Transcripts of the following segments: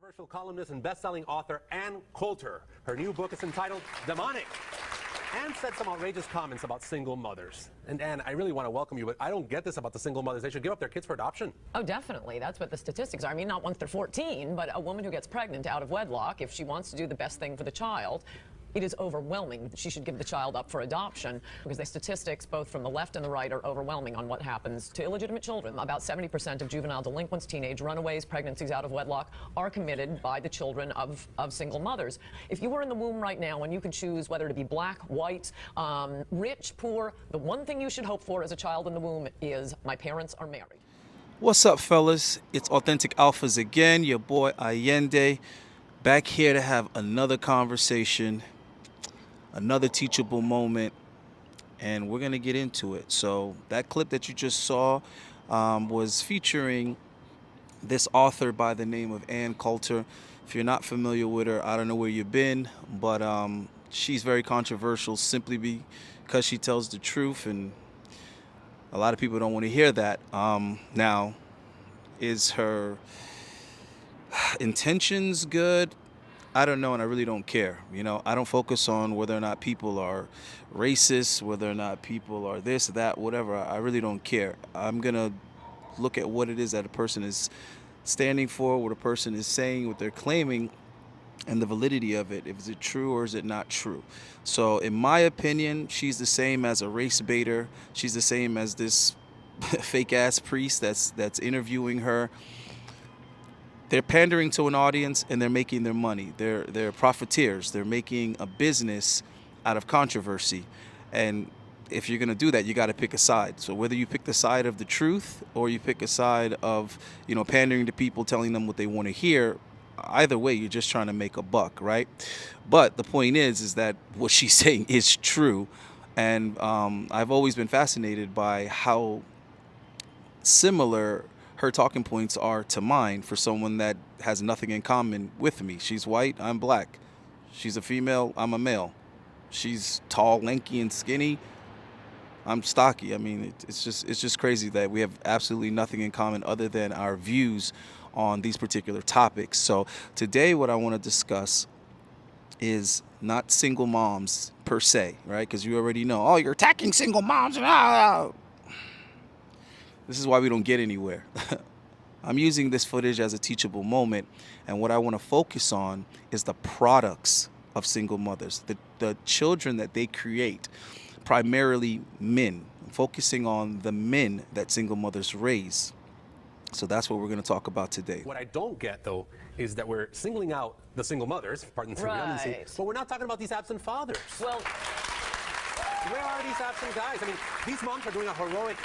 Controversial columnist and best-selling author Ann Coulter. Her new book is entitled Demonic. Ann said some outrageous comments about single mothers. And Ann, I really want to welcome you, but I don't get this about the single mothers. They should give up their kids for adoption. Oh, definitely. That's what the statistics are. I mean, not once they're 14, but a woman who gets pregnant out of wedlock, if she wants to do the best thing for the child, it is overwhelming. She should give the child up for adoption because the statistics, both from the left and the right, are overwhelming on what happens to illegitimate children. About 70% of juvenile delinquents, teenage runaways, pregnancies out of wedlock are committed by the children of single mothers. If you were in the womb right now and you could choose whether to be black, white, rich, poor, the one thing you should hope for as a child in the womb is my parents are married. What's up, fellas? It's Authentic Alphas again, your boy Ayindei, back here to have another conversation, another teachable moment, and we're going to get into it. So that clip that you just saw was featuring this author by the name of Ann Coulter. If you're not familiar with her, I don't know where you've been, but she's very controversial simply because she tells the truth, and a lot of people don't want to hear that. Now, is her intentions good? I don't know, and I really don't care. You know, I don't focus on whether or not people are racist, whether or not people are this, that, whatever. I really don't care. I'm going to look at what it is that a person is standing for, what a person is saying, what they're claiming, and the validity of it. Is it true or is it not true? So in my opinion, she's the same as a race baiter. She's the same as this fake-ass priest that's interviewing her. They're pandering to an audience and they're making their money. They're profiteers. They're making a business out of controversy. And if you're going to do that, you got to pick a side. So whether you pick the side of the truth or you pick a side of, pandering to people, telling them what they want to hear, either way, you're just trying to make a buck, right? But the point is that what she's saying is true. And I've always been fascinated by how similar her talking points are to mine for someone that has nothing in common with me. She's white, I'm black. She's a female, I'm a male. She's tall, lanky, and skinny. I'm stocky. I mean, it's just crazy that we have absolutely nothing in common other than our views on these particular topics. So today what I want to discuss is not single moms per se, right? Because you already know, oh, you're attacking single moms. This is why we don't get anywhere. I'm using this footage as a teachable moment, and what I want to focus on is the products of single mothers, the children that they create, primarily men, focusing on the men that single mothers raise. So that's what we're going to talk about today. What I don't get, though, is that we're singling out the single mothers, pardon the redundancy, Right. but we're not talking about these absent fathers. Well, Where are these absent guys? I mean, these moms are doing a heroic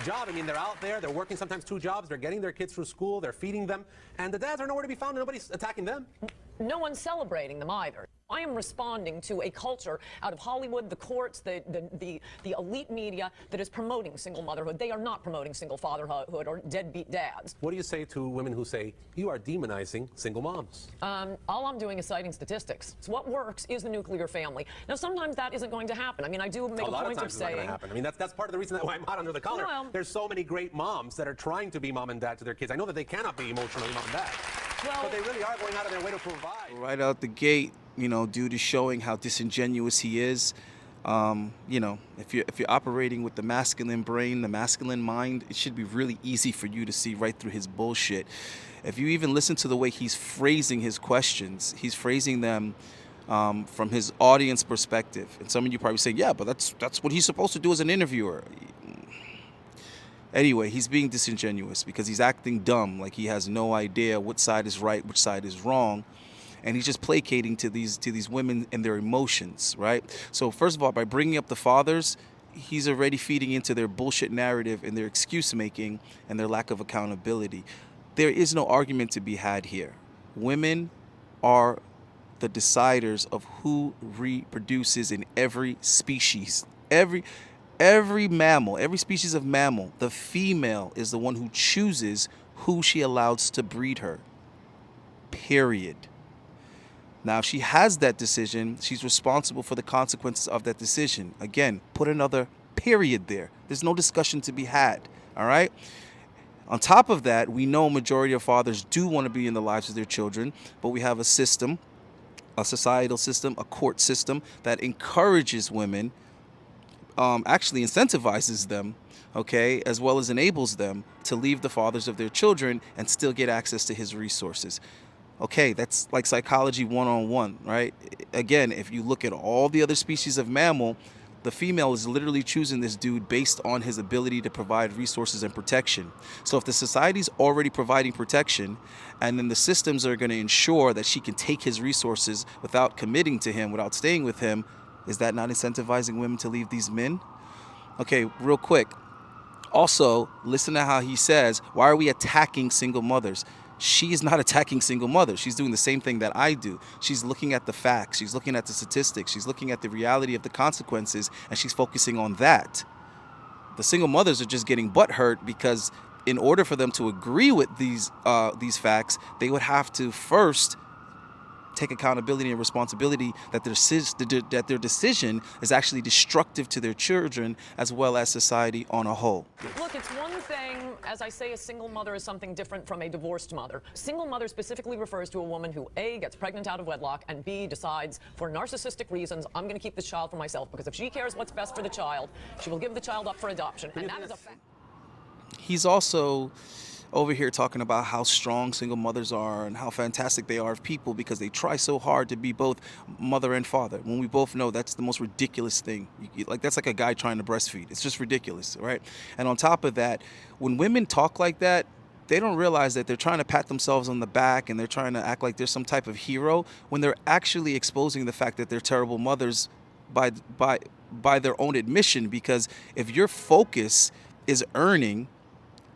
job. I mean, they're out there, they're working sometimes 2 jobs, they're getting their kids through school, they're feeding them, and the dads are nowhere to be found, and nobody's attacking them. no one's celebrating them either. I am responding to a culture out of Hollywood, the courts, the elite media that is promoting single motherhood. They are not promoting single fatherhood or deadbeat dads. What do you say to women who say, you are demonizing single moms? All I'm doing is citing statistics. So what works is the nuclear family. Now, sometimes that isn't going to happen. I mean, I do make a point of saying... It's not going to happen. I mean, that's part of the reason why I'm hot under the collar. Well, there's so many great moms that are trying to be mom and dad to their kids. I know that they cannot be emotionally mom and dad, but they really are going out of their way to provide. Right out the gate, due to showing how disingenuous he is, if you're operating with the masculine brain, the masculine mind, it should be really easy for you to see right through his bullshit. If you even listen to the way he's phrasing his questions, he's phrasing them from his audience perspective. And some of you probably say, yeah, but that's what he's supposed to do as an interviewer. Anyway, he's being disingenuous because he's acting dumb, like he has no idea which side is right, which side is wrong. And he's just placating to these women and their emotions, right? So first of all, by bringing up the fathers, he's already feeding into their bullshit narrative and their excuse making and their lack of accountability. There is no argument to be had here. Women are the deciders of who reproduces in every species. Every mammal, every species of mammal, the female is the one who chooses who she allows to breed her. Period. Now, if she has that decision, she's responsible for the consequences of that decision. Again, put another period there. There's no discussion to be had, all right? On top of that, we know majority of fathers do want to be in the lives of their children, but we have a system, a societal system, a court system that encourages women, actually incentivizes them, okay, as well as enables them to leave the fathers of their children and still get access to his resources. Okay, that's like psychology 101, right? Again, if you look at all the other species of mammal, the female is literally choosing this dude based on his ability to provide resources and protection. So if the society's already providing protection, and then the systems are going to ensure that she can take his resources without committing to him, without staying with him, is that not incentivizing women to leave these men? Okay, real quick. Also, listen to how he says, why are we attacking single mothers? She is not attacking single mothers. She's doing the same thing that I do. She's looking at the facts. She's looking at the statistics. She's looking at the reality of the consequences, and she's focusing on that. The single mothers are just getting butthurt because in order for them to agree with these facts, they would have to first take accountability and responsibility that their decision is actually destructive to their children as well as society on a whole. Look, it's one thing, as I say, a single mother is something different from a divorced mother. Single mother specifically refers to a woman who A, gets pregnant out of wedlock, and B, decides for narcissistic reasons, I'm going to keep this child for myself, because if she cares what's best for the child, she will give the child up for adoption, and that is a fact. He's also over here talking about how strong single mothers are and how fantastic they are of people because they try so hard to be both mother and father, when we both know that's the most ridiculous thing. Like, that's like a guy trying to breastfeed. It's just ridiculous, right? And on top of that, when women talk like that, they don't realize that they're trying to pat themselves on the back and they're trying to act like they're some type of hero when they're actually exposing the fact that they're terrible mothers by their own admission. Because if your focus is earning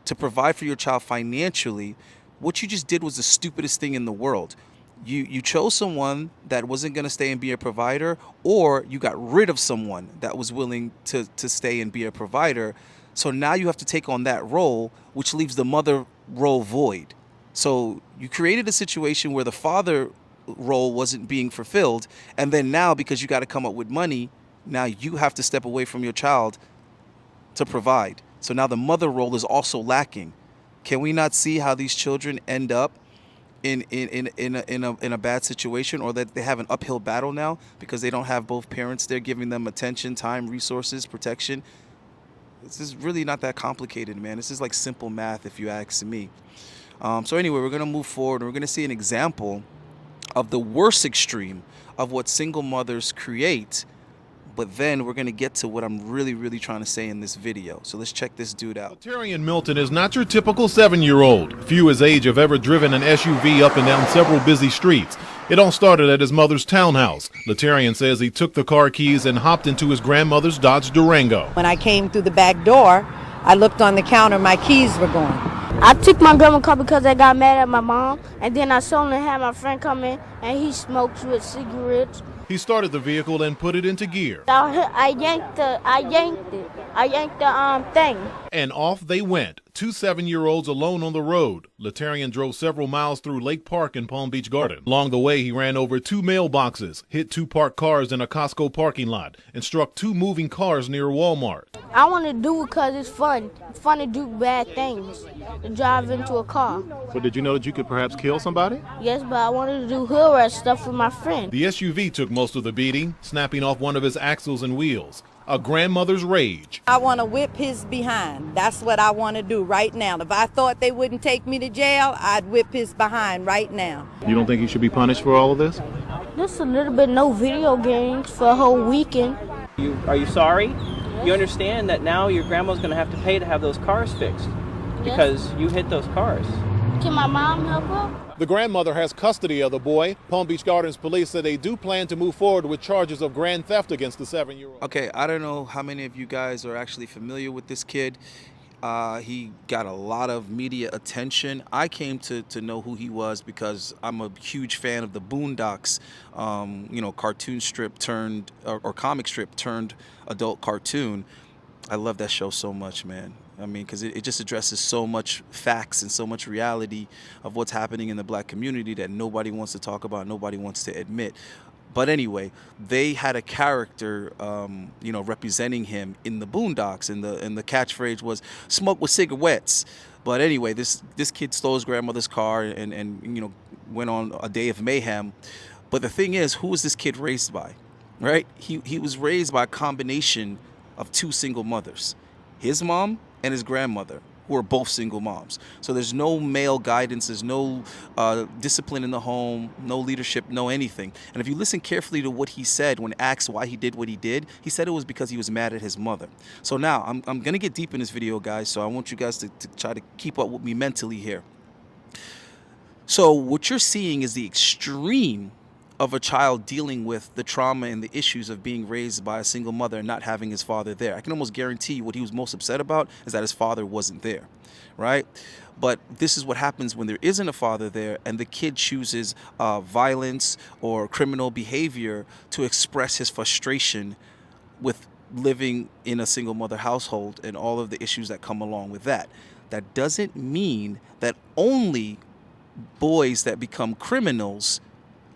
to provide for your child financially, what you just did was the stupidest thing in the world. You chose someone that wasn't going to stay and be a provider, or you got rid of someone that was willing to stay and be a provider. So now you have to take on that role, which leaves the mother role void. So you created a situation where the father role wasn't being fulfilled, and then now, because you got to come up with money, now you have to step away from your child to provide. So now the mother role is also lacking. Can we not see how these children end up in a bad situation, or that they have an uphill battle now because they don't have both parents there giving them attention, time, resources, protection? This is really not that complicated, man. This is like simple math if you ask me. So anyway, we're going to move forward, and we're going to see an example of the worst extreme of what single mothers create. But then we're going to get to what I'm really trying to say in this video. So let's check this dude out. LeTerian Milton is not your typical 7-year-old. Few his age have ever driven an SUV up and down several busy streets. It all started at his mother's townhouse. LeTerian says he took the car keys and hopped into his grandmother's Dodge Durango. When I came through the back door, I looked on the counter, my keys were gone. I took my grandma's car because I got mad at my mom, and then I saw and had my friend come in, and he smokes with cigarettes. He started the vehicle and put it into gear. I yanked the thing. And off they went. Two 7-year-olds alone on the road. LeTerian drove several miles through Lake Park in Palm Beach Garden. Along the way, he ran over 2 mailboxes, hit 2 parked cars in a Costco parking lot, and struck 2 moving cars near Walmart. I want to do it because it's fun. It's fun to do bad things, to drive into a car. But did you know that you could perhaps kill somebody? Yes, but I wanted to do hood rat stuff with my friend. The SUV took most of the beating, snapping off one of his axles and wheels. A grandmother's rage. I want to whip his behind. That's what I want to do right now. If I thought they wouldn't take me to jail, I'd whip his behind right now. You don't think he should be punished for all of this? Just a little bit, no video games for a whole weekend. Are you sorry? You understand that now your grandma's going to have to pay to have those cars fixed because you hit those cars. Can my mom help her? The grandmother has custody of the boy. Palm Beach Gardens police say they do plan to move forward with charges of grand theft against the 7-year-old. Okay, I don't know how many of you guys are actually familiar with this kid. He got a lot of media attention. I came to know who he was because I'm a huge fan of the Boondocks, cartoon strip turned, or comic strip turned adult cartoon. I love that show so much, man. I mean, because it just addresses so much facts and so much reality of what's happening in the black community that nobody wants to talk about, nobody wants to admit. But anyway, they had a character, representing him in the Boondocks, and the catchphrase was "smoke with cigarettes." But anyway, this kid stole his grandmother's car and went on a day of mayhem. But the thing is, who was this kid raised by? Right? He was raised by a combination of two single mothers, his mom and his grandmother, who are both single moms. So there's no male guidance, there's no discipline in the home, no leadership, no anything. And if you listen carefully to what he said when asked why he did what he did, he said it was because he was mad at his mother. So now, I'm going to get deep in this video, guys, so I want you guys to try to keep up with me mentally here. So what you're seeing is the extreme of a child dealing with the trauma and the issues of being raised by a single mother and not having his father there. I can almost guarantee you what he was most upset about is that his father wasn't there, right? But this is what happens when there isn't a father there and the kid chooses violence or criminal behavior to express his frustration with living in a single mother household and all of the issues that come along with that. That doesn't mean that only boys that become criminals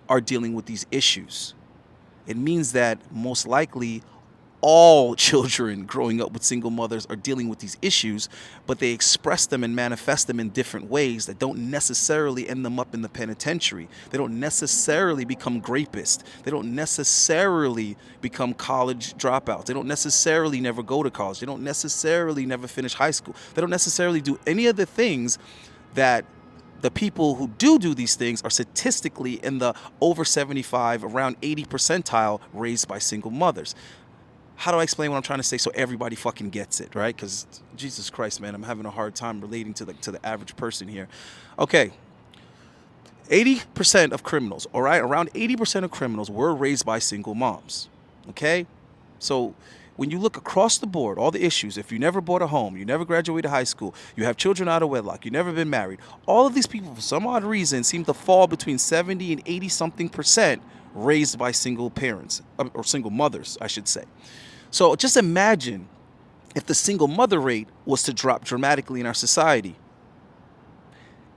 are dealing with these issues. It means that most likely all children growing up with single mothers are dealing with these issues, but they express them and manifest them in different ways that don't necessarily end them up in the penitentiary. They don't necessarily become rapists. They don't necessarily become college dropouts. They don't necessarily never go to college. They don't necessarily never finish high school. They don't necessarily do any of the things that the people who do these things are statistically in the over 75, around 80 percentile raised by single mothers. How do I explain what I'm trying to say so everybody fucking gets it, right? Because Jesus Christ, man, I'm having a hard time relating to the average person here. Okay, 80% of criminals, all right, around 80% of criminals were raised by single moms, okay? So when you look across the board, all the issues, if you never bought a home, you never graduated high school, you have children out of wedlock, you've never been married, all of these people, for some odd reason, seem to fall between 70 and 80-something% raised by single parents, or single mothers, I should say. So just imagine if the single mother rate was to drop dramatically in our society.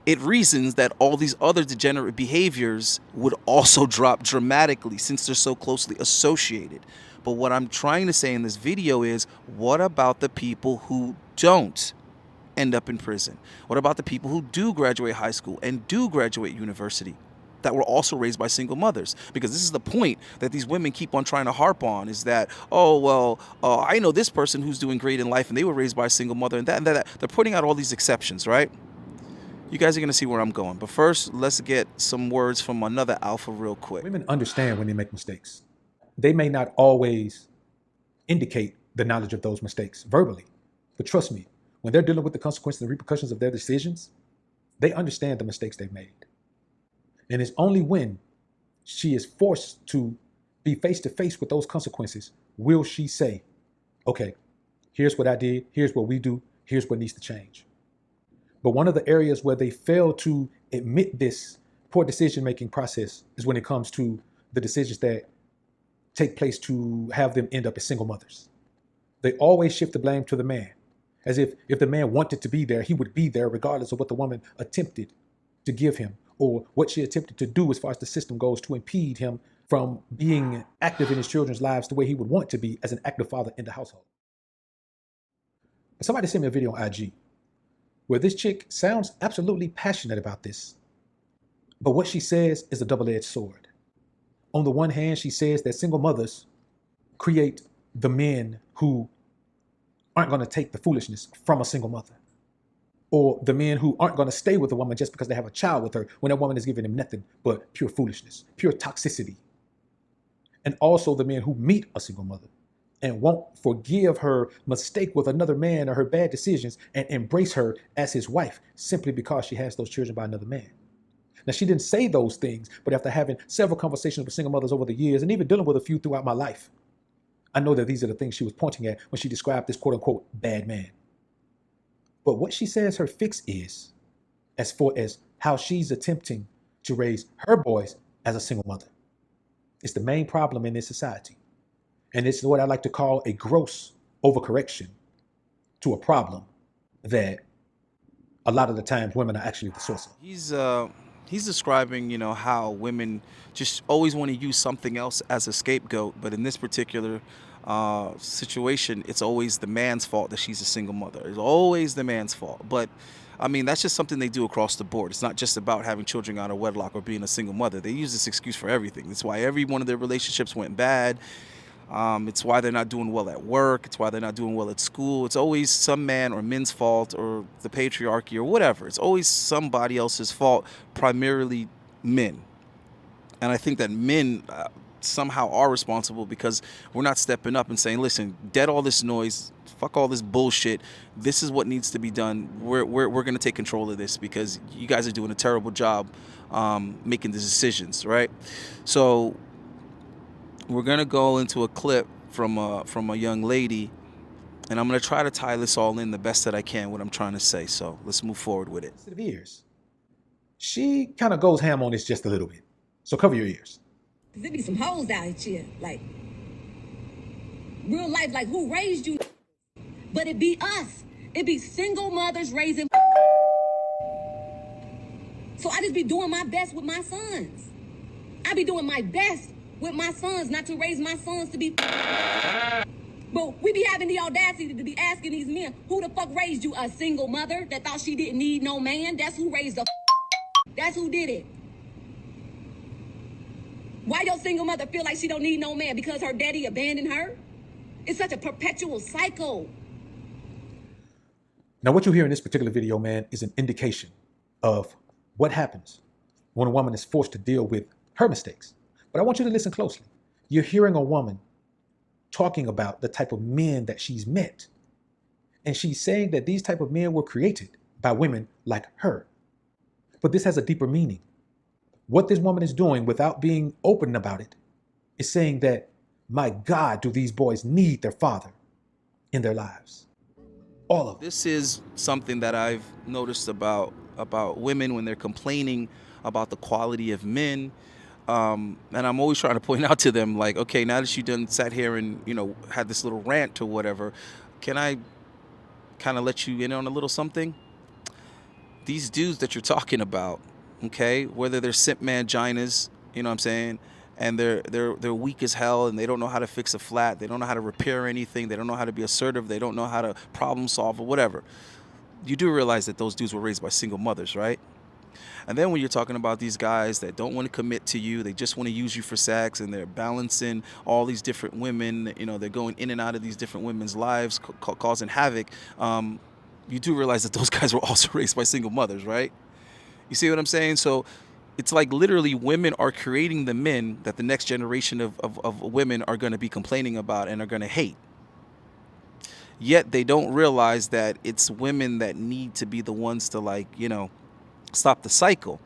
It reasons that all these other degenerate behaviors would also drop dramatically since they're so closely associated. But what I'm trying to say in this video is, what about the people who don't end up in prison? What about the people who do graduate high school and do graduate university that were also raised by single mothers? Because this is the point that these women keep on trying to harp on, is that, I know this person who's doing great in life and they were raised by a single mother and that and that. They're putting out all these exceptions, right? You guys are going to see where I'm going. But first, let's get some words from another alpha real quick. Women understand when they make mistakes. They may not always indicate the knowledge of those mistakes verbally, but trust me, when they're dealing with the consequences and repercussions of their decisions, they understand the mistakes they've made. And it's only when she is forced to be face to face with those consequences will she say, okay, here's what I did, here's what we do, here's what needs to change. But one of the areas where they fail to admit this poor decision-making process is when it comes to the decisions that take place to have them end up as single mothers. They always shift the blame to the man, as if the man wanted to be there, he would be there regardless of what the woman attempted to give him or what she attempted to do as far as the system goes to impede him from being active in his children's lives the way he would want to be as an active father in the household. But somebody sent me a video on IG where this chick sounds absolutely passionate about this, but what she says is a double-edged sword. On the one hand, she says that single mothers create the men who aren't going to take the foolishness from a single mother, or the men who aren't going to stay with a woman just because they have a child with her when that woman is giving them nothing but pure foolishness, pure toxicity. And also the men who meet a single mother and won't forgive her mistake with another man or her bad decisions and embrace her as his wife simply because she has those children by another man. Now, she didn't say those things, but after having several conversations with single mothers over the years and even dealing with a few throughout my life, I know that these are the things she was pointing at when she described this quote unquote bad man. But what she says her fix is, as far as how she's attempting to raise her boys as a single mother, it's the main problem in this society. And it's what I like to call a gross overcorrection to a problem that a lot of the times women are actually the source of. He's he's describing, you know, how women just always want to use something else as a scapegoat. But in this particular situation, it's always the man's fault that she's a single mother. It's always the man's fault. But I mean, that's just something they do across the board. It's not just about having children out of wedlock or being a single mother. They use this excuse for everything. That's why every one of their relationships went bad. It's why they're not doing well at work. It's why they're not doing well at school. It's always some man or men's fault or the patriarchy or whatever. It's always somebody else's fault, primarily men. And I think that men somehow are responsible because we're not stepping up and saying, listen, dead all this noise, fuck all this bullshit. This is what needs to be done. We're going to take control of this because you guys are doing a terrible job making the decisions, right? So we're going to go into a clip from a young lady, and I'm going to try to tie this all in the best that I can, what I'm trying to say. So let's move forward with it. Ears. She kind of goes ham on this just a little bit. So cover your ears. There be some hoes out here, like, real life, like, who raised you? But it be us. It be single mothers raising. So I just be doing my best with my sons. I be doing my best with my sons, not to raise my sons to be. But we be having the audacity to be asking these men, who the fuck raised you? A single mother that thought she didn't need no man? That's who raised the. That's who did it. Why your single mother feel like she don't need no man? Because her daddy abandoned her? It's such a perpetual cycle. Now, what you hear in this particular video, man, is an indication of what happens when a woman is forced to deal with her mistakes. But I want you to listen closely. You're hearing a woman talking about the type of men that she's met. And she's saying that these type of men were created by women like her. But this has a deeper meaning. What this woman is doing without being open about it is saying that, my God, do these boys need their father in their lives? All of them. This is something that I've noticed about women when they're complaining about the quality of men. And I'm always trying to point out to them, like, okay, now that you done sat here and, you know, had this little rant or whatever, can I kind of let you in on a little something? These dudes that you're talking about, okay, whether they're simp manginas, you know what I'm saying, and they're weak as hell and they don't know how to fix a flat, they don't know how to repair anything, they don't know how to be assertive, they don't know how to problem solve or whatever. You do realize that those dudes were raised by single mothers, right? And then when you're talking about these guys that don't want to commit to you, they just want to use you for sex, and they're balancing all these different women, you know, they're going in and out of these different women's lives, causing havoc, you do realize that those guys were also raised by single mothers, right? You see what I'm saying? So it's like literally women are creating the men that the next generation of women are going to be complaining about and are going to hate. Yet they don't realize that it's women that need to be the ones to, like, you know, stop the cycle.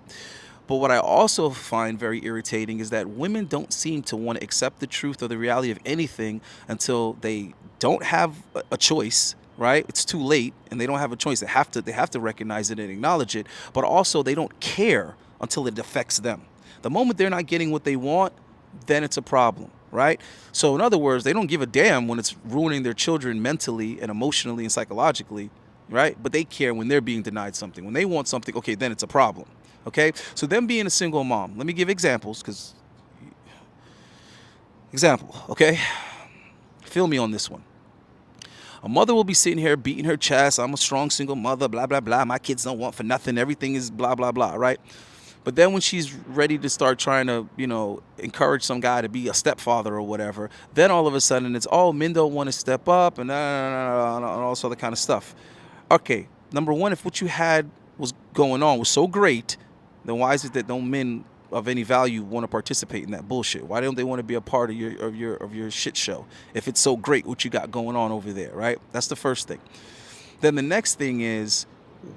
But what I also find very irritating is that women don't seem to want to accept the truth or the reality of anything until they don't have a choice, right? It's too late and they don't have a choice. They have to recognize it and acknowledge it, but also they don't care until it affects them. The moment they're not getting what they want, then it's a problem, right? So in other words, they don't give a damn when it's ruining their children mentally and emotionally and psychologically, right? But they care when they're being denied something. When they want something, okay, then it's a problem, okay? So them being a single mom, let me give examples, because okay? Feel me on this one. A mother will be sitting here beating her chest. I'm a strong single mother, blah, blah, blah. My kids don't want for nothing. Everything is blah, blah, blah, right? But then when she's ready to start trying to, you know, encourage some guy to be a stepfather or whatever, then all of a sudden it's, oh, men don't want to step up and all this other kind of stuff. Okay, number one, if what you had was going on was so great, then why is it that no men of any value want to participate in that bullshit? Why don't they want to be a part of your shit show if it's so great what you got going on over there, right? That's the first thing. Then the next thing is,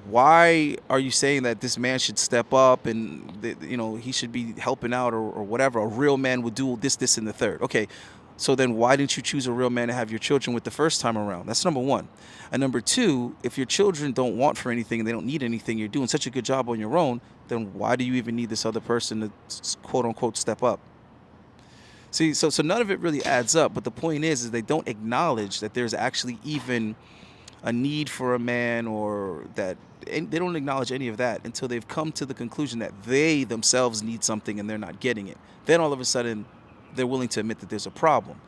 why are you saying that this man should step up and, you know, he should be helping out or whatever? A real man would do this, and the third. Okay, so then why didn't you choose a real man to have your children with the first time around? That's number one. And number two, if your children don't want for anything and they don't need anything, you're doing such a good job on your own, then why do you even need this other person to quote unquote step up? See, so none of it really adds up. But the point is they don't acknowledge that there's actually even a need for a man, or that, and they don't acknowledge any of that until they've come to the conclusion that they themselves need something and they're not getting it. Then all of a sudden, they're willing to admit that there's a problem.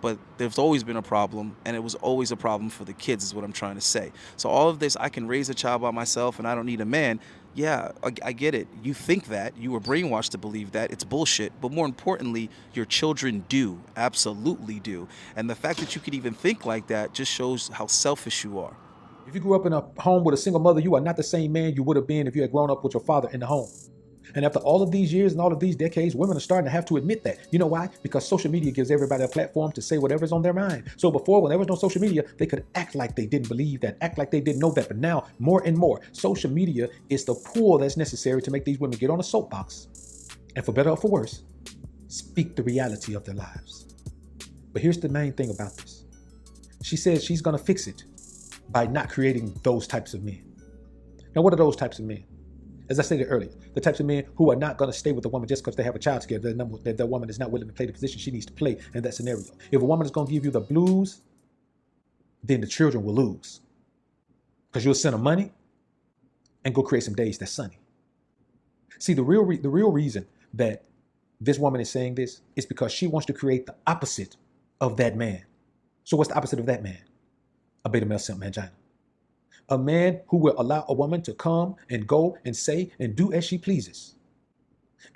But there's always been a problem, and it was always a problem for the kids, is what I'm trying to say. So all of this, I can raise a child by myself and I don't need a man. Yeah, I get it. You think that. You were brainwashed to believe that. It's bullshit. But more importantly, your children do. Absolutely do. And the fact that you could even think like that just shows how selfish you are. If you grew up in a home with a single mother, you are not the same man you would have been if you had grown up with your father in the home. And after all of these years and all of these decades, women are starting to have to admit that. You know why? Because social media gives everybody a platform to say whatever's on their mind. So before, when there was no social media, they could act like they didn't believe that, act like they didn't know that. But now, more and more, social media is the pull that's necessary to make these women get on a soapbox and, for better or for worse, speak the reality of their lives. But here's the main thing about this. She says she's going to fix it by not creating those types of men. Now, what are those types of men? As I stated earlier, the types of men who are not going to stay with a woman just because they have a child together, that the woman is not willing to play the position she needs to play in that scenario. If a woman is going to give you the blues, then the children will lose. Because you'll send them money and go create some days that's sunny. See, the real reason that this woman is saying this is because she wants to create the opposite of that man. So what's the opposite of that man? A beta male simp mangina. A man who will allow a woman to come and go and say and do as she pleases,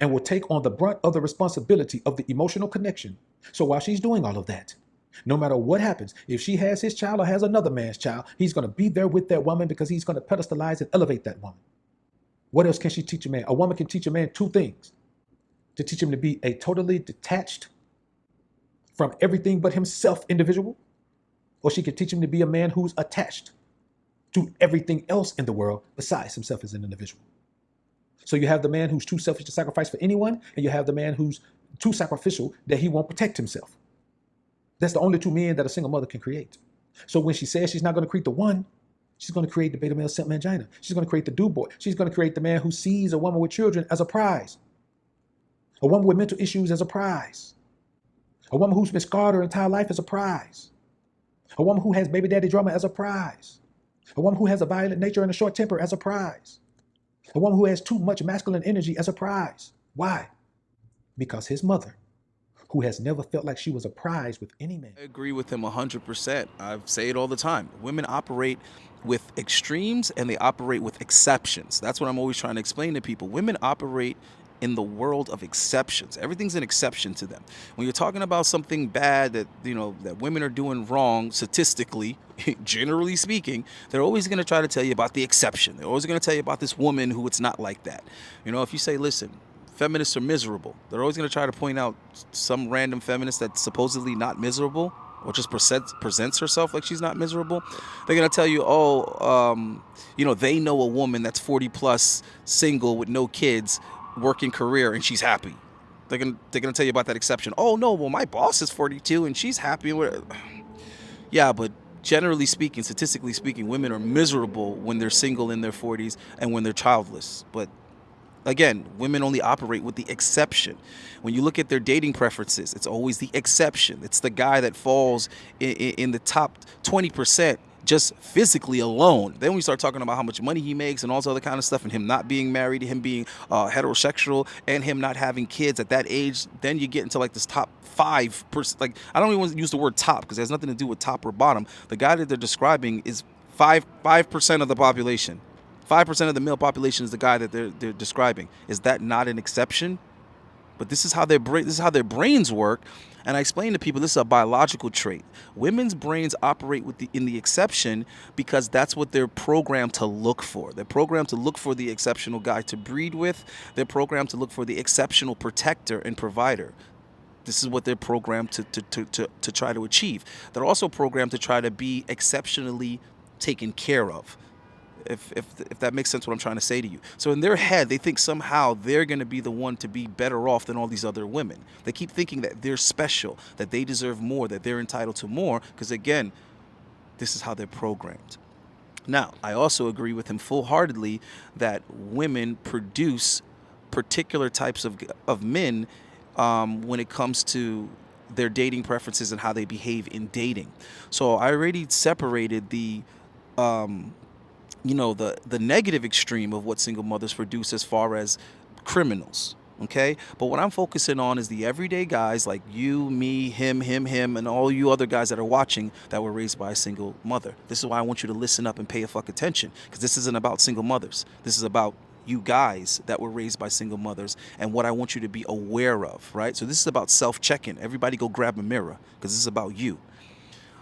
and will take on the brunt of the responsibility of the emotional connection. So while she's doing all of that, no matter what happens, if she has his child or has another man's child, he's going to be there with that woman because he's going to pedestalize and elevate that woman. What else can she teach a man? A woman can teach a man two things: to teach him to be a totally detached from everything but himself individual, or she can teach him to be a man who's attached to everything else in the world besides himself as an individual. So you have the man who's too selfish to sacrifice for anyone, and you have the man who's too sacrificial that he won't protect himself. That's the only two men that a single mother can create. So when she says she's not going to create the one, she's going to create the beta male simp mangina. She's going to create the do boy. She's going to create the man who sees a woman with children as a prize, a woman with mental issues as a prize, a woman who's been scarred her entire life as a prize, a woman who has baby daddy drama as a prize, a woman who has a violent nature and a short temper as a prize, a woman who has too much masculine energy as a prize. Why? Because his mother, who has never felt like she was a prize with any man. I agree with him 100%. I say it all the time. Women operate with extremes and they operate with exceptions. That's what I'm always trying to explain to people. Women operate in the world of exceptions. Everything's an exception to them. When you're talking about something bad that, that women are doing wrong statistically, generally speaking, they're always going to try to tell you about the exception. They're always going to tell you about this woman who it's not like that. If you say, listen, feminists are miserable, they're always going to try to point out some random feminist that's supposedly not miserable, or just presents herself like she's not miserable. They're going to tell you, they know a woman that's 40 plus, single with no kids, working career, and she's happy. They're gonna tell you about that exception. Oh no, well my boss is 42 and she's happy. Yeah, but generally speaking, statistically speaking, women are miserable when they're single in their 40s and when they're childless. But again, women only operate with the exception. When you look at their dating preferences, it's always the exception. It's the guy that falls in the top 20%. Just physically alone. Then we start talking about how much money he makes and all this other kind of stuff, and him not being married, him being heterosexual, and him not having kids at that age. Then you get into like this top 5%. Like, I don't even want to use the word top because it has nothing to do with top or bottom. The guy that they're describing is 5% of the population. 5% of the male population is the guy that they're describing. Is that not an exception? But this is how their brains work. And I explain to people this is a biological trait. Women's brains operate in the exception because that's what they're programmed to look for. They're programmed to look for the exceptional guy to breed with. They're programmed to look for the exceptional protector and provider. This is what they're programmed to try to achieve. They're also programmed to try to be exceptionally taken care of. If that makes sense what I'm trying to say to you. So in their head, they think somehow they're going to be the one to be better off than all these other women. They keep thinking that they're special, that they deserve more, that they're entitled to more, because again, this is how they're programmed. Now, I also agree with him full-heartedly that women produce particular types of men when it comes to their dating preferences and how they behave in dating. So I already separated the you know, the negative extreme of what single mothers produce as far as criminals. Okay, but what I'm focusing on is the everyday guys like you, me, him, and all you other guys that are watching that were raised by a single mother. This is why I want you to listen up and pay a fuck attention, because this isn't about single mothers. This is about you guys that were raised by single mothers and what I want you to be aware of, right? So this is about self-checking. Everybody go grab a mirror, because this is about you.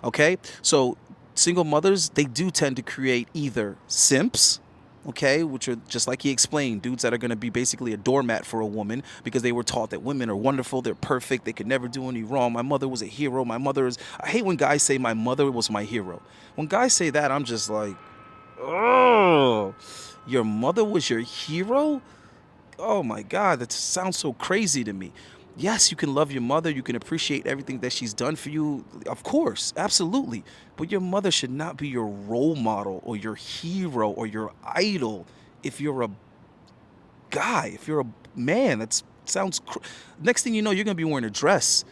Okay, so single mothers, they do tend to create either simps, okay, which are just like he explained, dudes that are going to be basically a doormat for a woman because they were taught that women are wonderful, they're perfect, they could never do any wrong. My mother was a hero. My mother is. I hate when guys say my mother was my hero. When guys say that, I'm just like, oh, your mother was your hero? Oh my God, that sounds so crazy to me. Yes, you can love your mother. You can appreciate everything that she's done for you. Of course, absolutely. But your mother should not be your role model or your hero or your idol if you're a guy, if you're a man. That sounds... Next thing you know, you're going to be wearing a dress.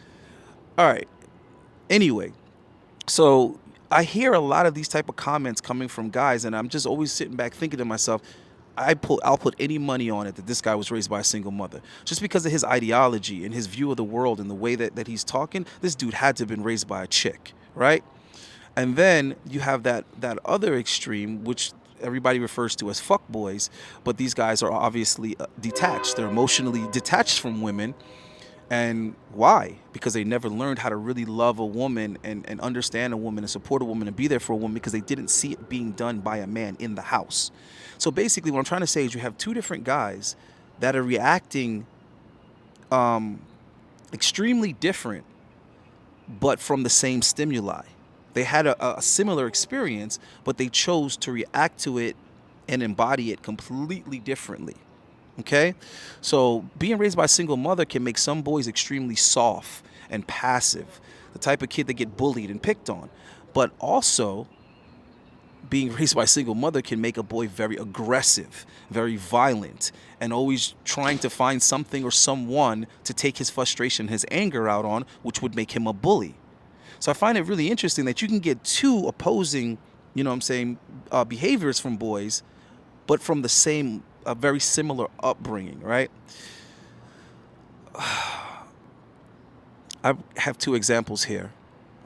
All right. Anyway, so I hear a lot of these type of comments coming from guys, and I'm just always sitting back thinking to myself, I'll put any money on it that this guy was raised by a single mother. Just because of his ideology and his view of the world and the way that he's talking, this dude had to have been raised by a chick, right? And then you have that other extreme, which everybody refers to as fuckboys, but these guys are obviously detached. They're emotionally detached from women. And why? Because they never learned how to really love a woman and understand a woman and support a woman and be there for a woman, because they didn't see it being done by a man in the house. So basically what I'm trying to say is you have two different guys that are reacting extremely different, but from the same stimuli. They had a similar experience, but they chose to react to it and embody it completely differently. Okay? So being raised by a single mother can make some boys extremely soft and passive, the type of kid that get bullied and picked on. But also, being raised by a single mother can make a boy very aggressive, very violent, and always trying to find something or someone to take his frustration, his anger out on, which would make him a bully. So I find it really interesting that you can get two opposing, you know what I'm saying, behaviors from boys, but from the same, a very similar upbringing, right? I have two examples here.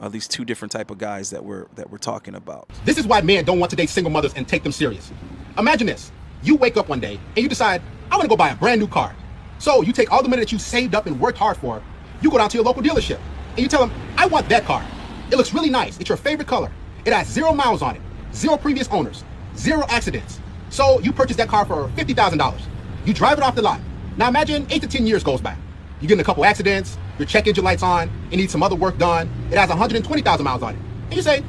These two different type of guys that we're talking about. This is why men don't want to date single mothers and take them serious. Imagine this. You wake up one day and you decide, I want to go buy a brand new car. So you take all the money that you saved up and worked hard for, you go down to your local dealership and you tell them, I want that car. It looks really nice. It's your favorite color. It has 0 miles on it, 0 previous owners, 0 accidents. So you purchase that car for $50,000. You drive it off the lot. Now imagine 8 to 10 years goes by. You get in a couple accidents, your check engine light's on, it needs some other work done, it has 120,000 miles on it. And you say,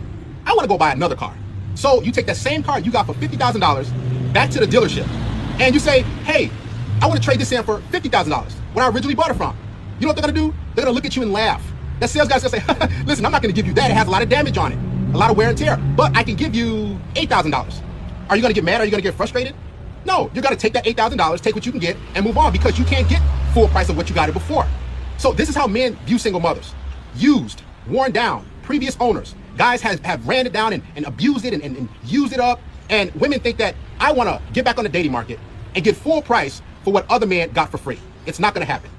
I want to go buy another car. So you take that same car you got for $50,000 back to the dealership. And you say, hey, I want to trade this in for $50,000 when I originally bought it from. You know what they're going to do? They're going to look at you and laugh. That sales guy's going to say, listen, I'm not going to give you that. It has a lot of damage on it, a lot of wear and tear, but I can give you $8,000. Are you going to get mad? Are you going to get frustrated? No, you're going to take that $8,000, take what you can get, and move on, because you can't get full price of what you got it before. So this is how men view single mothers. Used, worn down, previous owners. Guys have ran it down and abused it and used it up. And women think that I want to get back on the dating market and get full price for what other men got for free. It's not going to happen.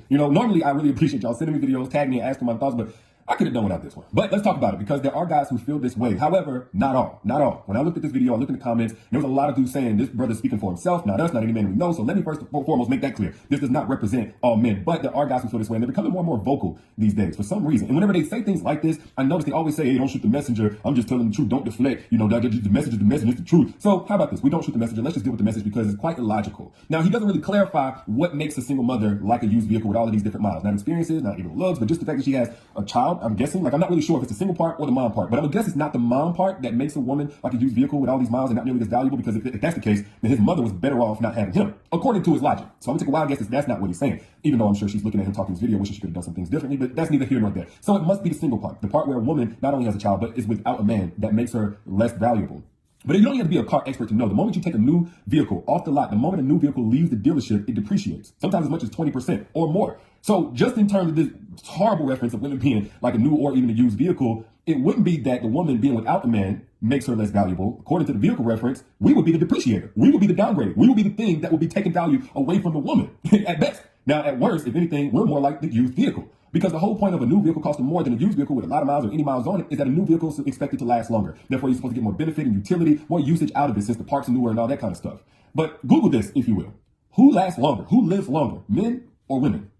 You know, normally I really appreciate y'all sending me videos, tagging me, and asking my thoughts, but I could have done without this one. But let's talk about it, because there are guys who feel this way. However, not all. When I looked at this video, I looked in the comments, there was a lot of dudes saying this brother's speaking for himself, not us, not any man we know. So let me first and foremost make that clear. This does not represent all men, but there are guys who feel this way, and they're becoming more and more vocal these days for some reason. And whenever they say things like this, I notice they always say, hey, don't shoot the messenger. I'm just telling the truth. Don't deflect. You know, the message is the message. It's the truth. So how about this? We don't shoot the messenger. Let's just deal with the message, because it's quite illogical. Now, he doesn't really clarify what makes a single mother like a used vehicle with all of these different miles. Not experiences, not even looks, but just the fact that she has a child. I'm guessing, like, I'm not really sure if it's the single part or the mom part, but I'm gonna guess it's not the mom part that makes a woman like a used vehicle with all these miles and not nearly as valuable, because if that's the case, then his mother was better off not having him, according to his logic. So I'm gonna take a wild guess that that's not what he's saying, even though I'm sure she's looking at him talking this video, wishing she could have done some things differently, but that's neither here nor there. So it must be the single part, the part where a woman not only has a child, but is without a man, that makes her less valuable. But you don't need to be a car expert to know, the moment you take a new vehicle off the lot, the moment a new vehicle leaves the dealership, it depreciates, sometimes as much as 20% or more. So just in terms of this horrible reference of women being like a new or even a used vehicle, it wouldn't be that the woman being without the man makes her less valuable. According to the vehicle reference, we would be the depreciator. We would be the downgrade. We would be the thing that would be taking value away from the woman at best. Now, at worst, if anything, we're more like the used vehicle. Because the whole point of a new vehicle costing more than a used vehicle with a lot of miles or any miles on it is that a new vehicle is expected to last longer. Therefore, you're supposed to get more benefit and utility, more usage out of it since the parts are newer and all that kind of stuff. But Google this, if you will. Who lasts longer? Who lives longer? Men or women?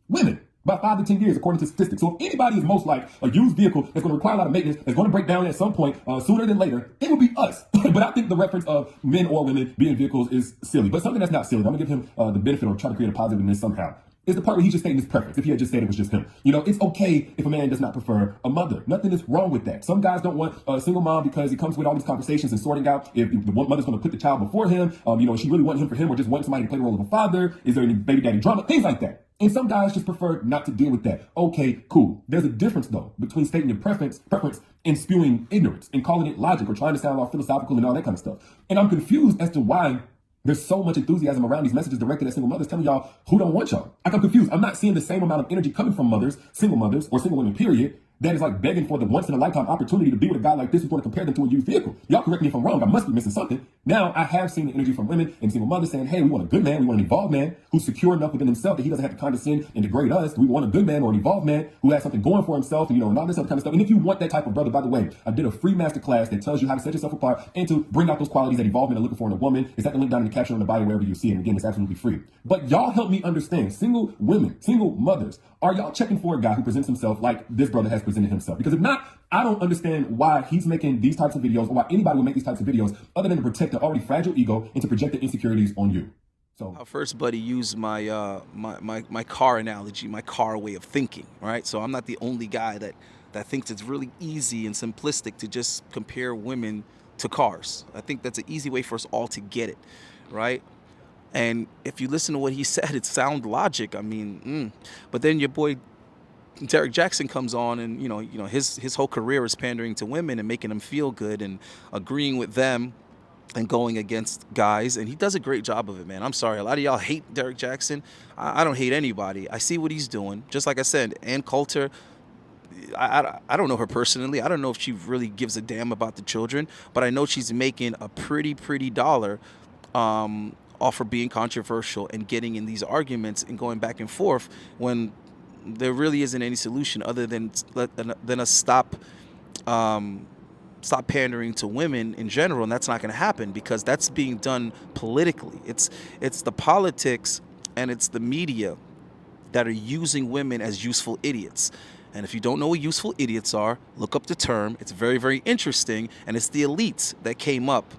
Women. About 5 to 10 years, according to statistics. So if anybody is most like a used vehicle that's going to require a lot of maintenance, that's going to break down at some point sooner than later, it would be us. But I think the reference of men or women being vehicles is silly. But something that's not silly, I'm going to give him the benefit or try to create a positive in this somehow, is the part where he's just stating his preference. If he had just said it was just him. You know, it's okay if a man does not prefer a mother. Nothing is wrong with that. Some guys don't want a single mom because it comes with all these conversations and sorting out if the mother's going to put the child before him. You know, she really wants him for him or just wants somebody to play the role of a father. Is there any baby daddy drama? Things like that. And some guys just prefer not to deal with that. Okay, cool. There's a difference, though, between stating your preference and spewing ignorance and calling it logic or trying to sound all philosophical and all that kind of stuff. And I'm confused as to why there's so much enthusiasm around these messages directed at single mothers telling y'all who don't want y'all. Like, I'm confused. I'm not seeing the same amount of energy coming from mothers, or single women, period, that is like begging for the once-in-a-lifetime opportunity to be with a guy like this who's going to compare them to a used vehicle. Y'all correct me if I'm wrong. I must be missing something. Now, I have seen the energy from women and single mothers saying, hey, we want a good man. We want an evolved man who's secure enough within himself that he doesn't have to condescend and degrade us. We want a good man or an evolved man who has something going for himself, and, and all this other kind of stuff. And if you want that type of brother, by the way, I did a free masterclass that tells you how to set yourself apart and to bring out those qualities that evolved men are looking for in a woman. It's at the link down in the caption on the bio wherever you see it. And again, it's absolutely free. But y'all help me understand, single women, single mothers, are y'all checking for a guy who presents himself like this brother has presented himself? Because if not, I don't understand why he's making these types of videos or why anybody would make these types of videos other than to protect an already fragile ego and to project the insecurities on you. So I'll first, buddy, use my my car analogy, my car way of thinking, right? So I'm not the only guy that thinks it's really easy and simplistic to just compare women to cars. I think that's an easy way for us all to get it, right? And if you listen to what he said, it sounds logic. I mean, but then your boy Derek Jackson comes on, and his whole career is pandering to women and making them feel good and agreeing with them and going against guys, and he does a great job of it, man. I'm sorry, a lot of y'all hate Derek Jackson. I don't hate anybody. I see what he's doing. Just like I said, and Coulter, I don't know her personally. I don't know if she really gives a damn about the children, but I know she's making a pretty dollar off for being controversial and getting in these arguments and going back and forth when there really isn't any solution other than us stop pandering to women in general, and that's not going to happen because that's being done politically. It's the politics and it's the media that are using women as useful idiots. And if you don't know what useful idiots are, look up the term. It's very interesting, and it's the elites that came up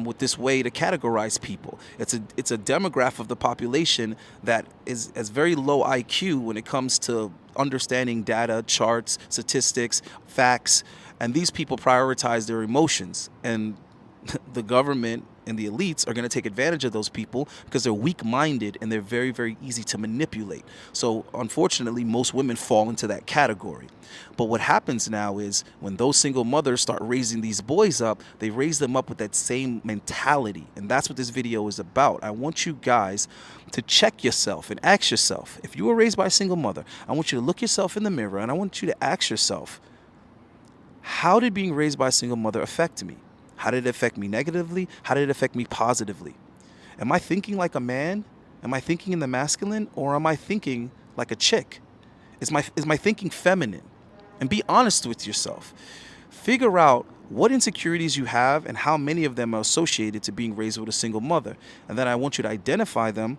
with this way to categorize people. It's a demographic of the population that is very low IQ when it comes to understanding data, charts, statistics, facts, and these people prioritize their emotions. And the government and the elites are going to take advantage of those people because they're weak-minded and they're very easy to manipulate. So unfortunately, most women fall into that category. But what happens now is when those single mothers start raising these boys up, they raise them up with that same mentality. And that's what this video is about. I want you guys to check yourself and ask yourself, if you were raised by a single mother, I want you to look yourself in the mirror and I want you to ask yourself, how did being raised by a single mother affect me? How did it affect me negatively? How did it affect me positively? Am I thinking like a man? Am I thinking in the masculine? Or am I thinking like a chick? Is my thinking feminine? And be honest with yourself. Figure out what insecurities you have and how many of them are associated to being raised with a single mother. And then I want you to identify them.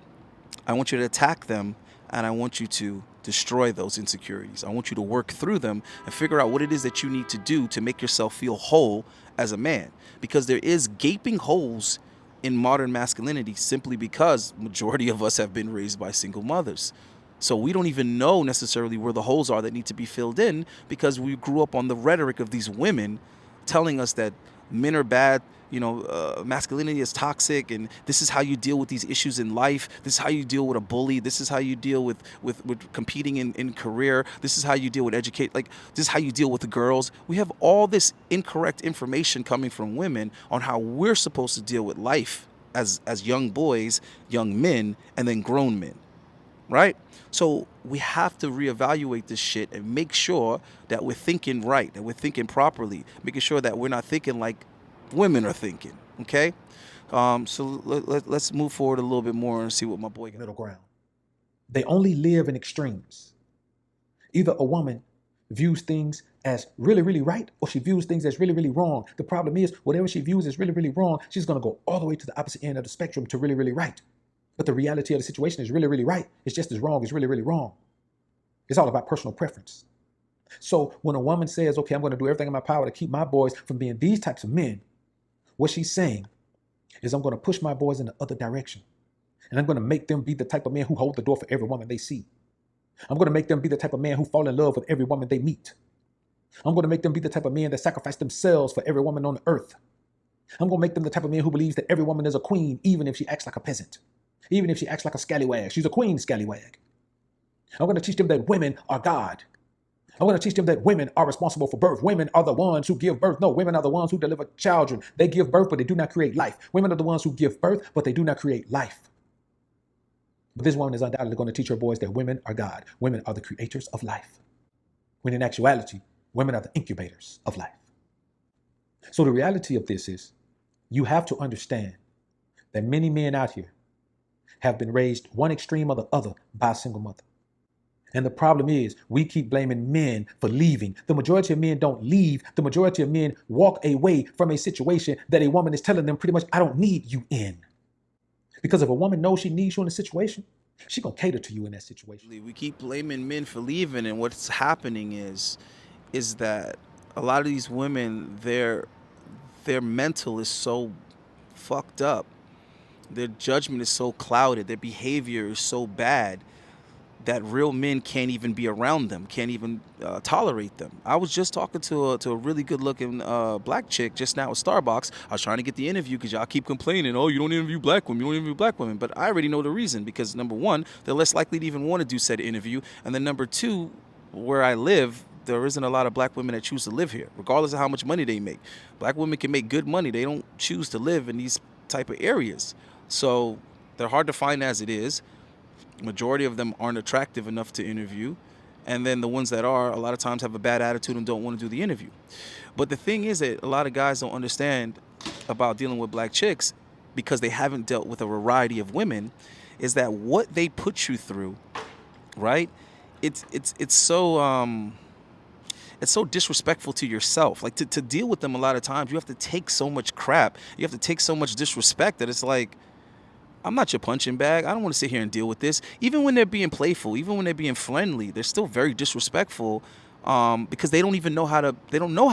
I want you to attack them. And I want you to destroy those insecurities. I want you to work through them and figure out what it is that you need to do to make yourself feel whole as a man. Because there is gaping holes in modern masculinity simply because majority of us have been raised by single mothers. So we don't even know necessarily where the holes are that need to be filled in because we grew up on the rhetoric of these women telling us that men are bad, masculinity is toxic, and this is how you deal with these issues in life. This is how you deal with a bully. This is how you deal with competing in career. This is how you deal with this is how you deal with the girls. We have all this incorrect information coming from women on how we're supposed to deal with life as young boys, young men, and then grown men. right? So we have to reevaluate this shit and make sure that we're thinking right, that we're thinking properly, making sure that we're not thinking like women are thinking, okay? So let's move forward a little bit more and see what my boy got. Middle ground. They only live in extremes. Either a woman views things as really, really right, or she views things as really, really wrong. The problem is, whatever she views as really, really wrong, she's going to go all the way to the opposite end of the spectrum to really, really right. But the reality of the situation is really, really right. It's just as wrong as really, really wrong. It's all about personal preference. So when a woman says, okay, I'm going to do everything in my power to keep my boys from being these types of men, what she's saying is I'm going to push my boys in the other direction. And I'm going to make them be the type of men who hold the door for every woman they see. I'm going to make them be the type of man who fall in love with every woman they meet. I'm going to make them be the type of men that sacrifice themselves for every woman on the earth. I'm going to make them the type of man who believes that every woman is a queen, even if she acts like a peasant. Even if she acts like a scallywag. She's a queen scallywag. I'm going to teach them that women are God. I'm going to teach them that women are responsible for birth. Women are the ones who give birth. No, women are the ones who deliver children. They give birth, but they do not create life. Women are the ones who give birth, but they do not create life. But this woman is undoubtedly going to teach her boys that women are God. Women are the creators of life. When in actuality, women are the incubators of life. So the reality of this is you have to understand that many men out here have been raised one extreme or the other by a single mother. And the problem is we keep blaming men for leaving. The majority of men don't leave. The majority of men walk away from a situation that a woman is telling them pretty much, I don't need you in. Because if a woman knows she needs you in a situation, she's going to cater to you in that situation. We keep blaming men for leaving, and what's happening is that a lot of these women, their mental is so fucked up. Their judgment is so clouded. Their behavior is so bad that real men can't even be around them, can't even tolerate them. I was just talking to a really good-looking black chick just now at Starbucks. I was trying to get the interview because y'all keep complaining, oh, you don't interview black women, you don't interview black women. But I already know the reason, because number one, they're less likely to even want to do said interview. And then number two, where I live, there isn't a lot of black women that choose to live here, regardless of how much money they make. Black women can make good money. They don't choose to live in these type of areas. So they're hard to find as it is. Majority of them aren't attractive enough to interview. And then the ones that are, a lot of times have a bad attitude and don't want to do the interview. But the thing is that a lot of guys don't understand about dealing with black chicks, because they haven't dealt with a variety of women, is that what they put you through, right? It's so disrespectful to yourself. Like to deal with them a lot of times, you have to take so much crap. You have to take so much disrespect that it's like, I'm not your punching bag. I don't want to sit here and deal with this. Even when they're being playful, even when they're being friendly, they're still very disrespectful, because they don't even know how to, they don't know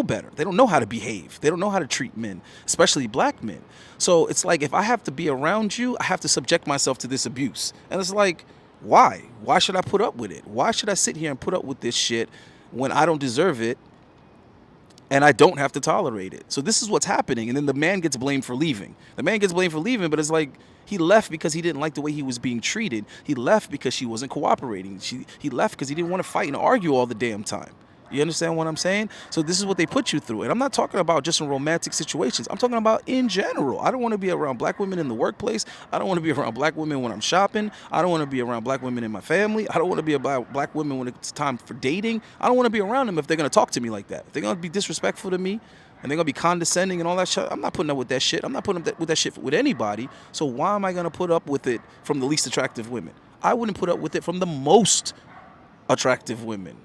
better. They don't know how to behave. They don't know how to treat men, especially black men. So it's like, if I have to be around you, I have to subject myself to this abuse. And it's like, why? Why should I put up with it? Why should I sit here and put up with this shit when I don't deserve it and I don't have to tolerate it? So this is what's happening. And then the man gets blamed for leaving. The man gets blamed for leaving, but it's like, he left because he didn't like the way he was being treated. He left because she wasn't cooperating. He left because he didn't want to fight and argue all the damn time. You understand what I'm saying? So this is what they put you through. And I'm not talking about just in romantic situations. I'm talking about in general. I don't want to be around black women in the workplace. I don't want to be around black women when I'm shopping. I don't want to be around black women in my family. I don't want to be around black women when it's time for dating. I don't want to be around them if they're going to talk to me like that. If they're going to be disrespectful to me and they're going to be condescending and all that shit, I'm not putting up with that shit. I'm not putting up with that shit with anybody. So why am I going to put up with it from the least attractive women? I wouldn't put up with it from the most attractive women.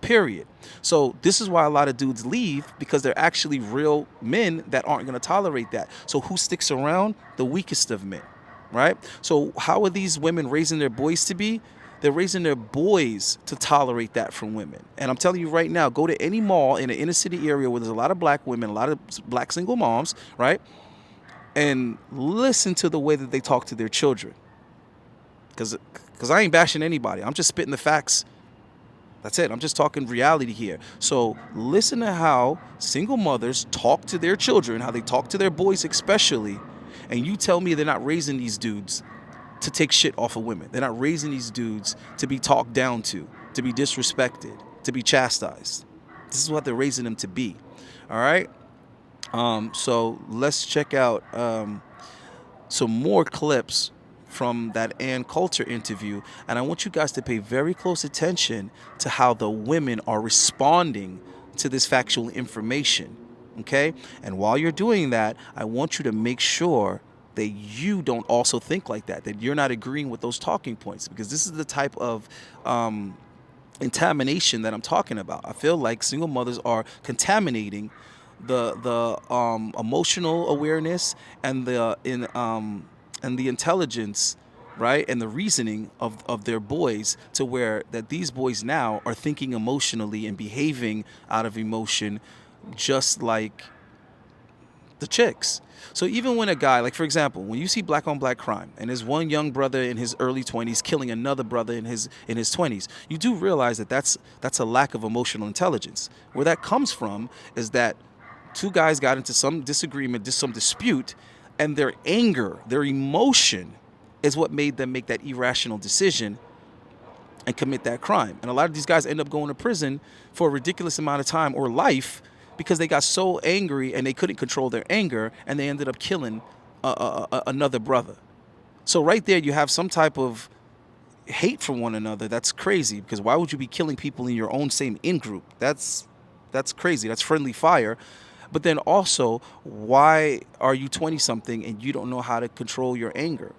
Period. So this is why a lot of dudes leave, because they're actually real men that aren't going to tolerate that. So who sticks around? The weakest of men, right? So how are these women raising their boys to be? They're raising their boys to tolerate that from women. And I'm telling you right now, go to any mall in an inner city area where there's a lot of black women, a lot of black single moms, right? And listen to the way that they talk to their children. Because I ain't bashing anybody. I'm just spitting the facts. That's it. I'm just talking reality here. So listen to how single mothers talk to their children, how they talk to their boys especially, and you tell me they're not raising these dudes to take shit off of women. They're not raising these dudes to be talked down to be disrespected, to be chastised. This is what they're raising them to be. All right? So let's check out some more clips from that Coulter interview, and I want you guys to pay very close attention to how the women are responding to this factual information, okay? And while you're doing that, I want you to make sure that you don't also think like that you're not agreeing with those talking points, because this is the type of contamination that I'm talking about. I feel like single mothers are contaminating the emotional awareness and the intelligence, right, and the reasoning of their boys, to where that these boys now are thinking emotionally and behaving out of emotion, just like the chicks. So even when a guy, like for example, when you see black on black crime and there's one young brother in his early 20s killing another brother in his 20s, you do realize that that's a lack of emotional intelligence. Where that comes from is that two guys got into some disagreement, some dispute, and their anger, their emotion is what made them make that irrational decision and commit that crime. And a lot of these guys end up going to prison for a ridiculous amount of time or life because they got so angry and they couldn't control their anger, and they ended up killing another brother. So right there you have some type of hate for one another. That's crazy, because why would you be killing people in your own same in-group? That's crazy. That's friendly fire. But then also, why are you 20-something and you don't know how to control your anger?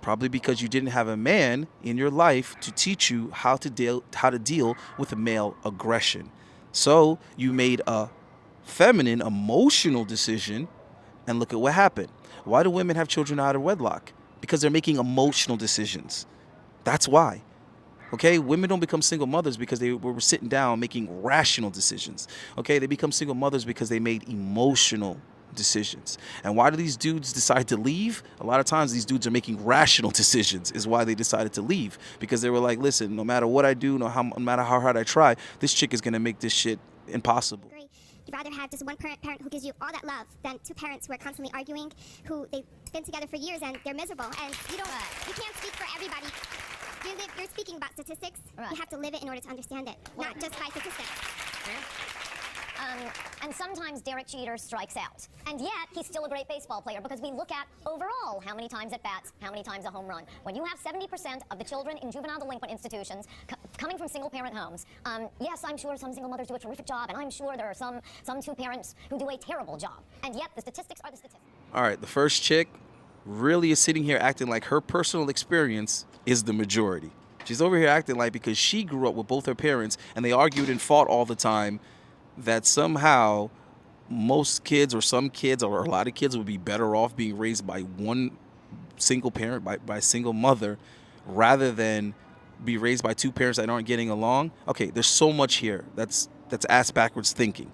Probably because you didn't have a man in your life to teach you how to deal with male aggression. So you made a feminine, emotional decision, and look at what happened. Why do women have children out of wedlock? Because they're making emotional decisions. That's why. Okay, women don't become single mothers because they were sitting down making rational decisions. Okay, they become single mothers because they made emotional decisions. And why do these dudes decide to leave? A lot of times these dudes are making rational decisions is why they decided to leave. Because they were like, listen, no matter what I do, no matter how hard I try, this chick is going to make this shit impossible. You'd rather have just one parent who gives you all that love than two parents who are constantly arguing, who they've been together for years and they're miserable. And you can't speak for everybody. You're speaking about statistics. Right. You have to live it in order to understand it, not just by statistics. And sometimes Derek Jeter strikes out. And yet, he's still a great baseball player because we look at overall how many times at bats, how many times a home run. When you have 70% of the children in juvenile delinquent institutions coming from single-parent homes, yes, I'm sure some single mothers do a terrific job, and I'm sure there are some two parents who do a terrible job. And yet, the statistics are the statistics. All right, the first chick really is sitting here acting like her personal experience is the majority. She's over here acting like because she grew up with both her parents and they argued and fought all the time, that somehow most kids or some kids or a lot of kids would be better off being raised by one single parent, by a single mother, rather than be raised by two parents that aren't getting along. Okay, there's so much here that's ass backwards thinking.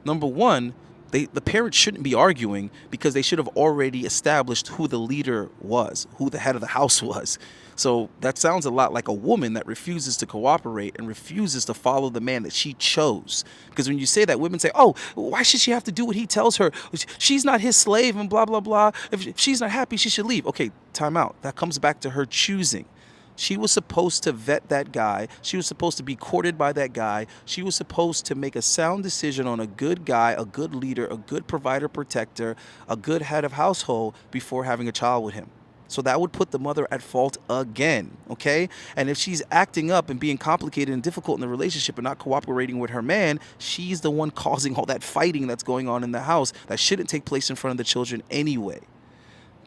Number one, the parents shouldn't be arguing because they should have already established who the leader was, who the head of the house was. So that sounds a lot like a woman that refuses to cooperate and refuses to follow the man that she chose. Because when you say that, women say, oh, why should she have to do what he tells her? She's not his slave and blah, blah, blah. If she's not happy, she should leave. Okay, time out. That comes back to her choosing. She was supposed to vet that guy. She was supposed to be courted by that guy. She was supposed to make a sound decision on a good guy, a good leader, a good provider, protector, a good head of household before having a child with him. So that would put the mother at fault again, okay? And if she's acting up and being complicated and difficult in the relationship and not cooperating with her man, she's the one causing all that fighting that's going on in the house that shouldn't take place in front of the children anyway.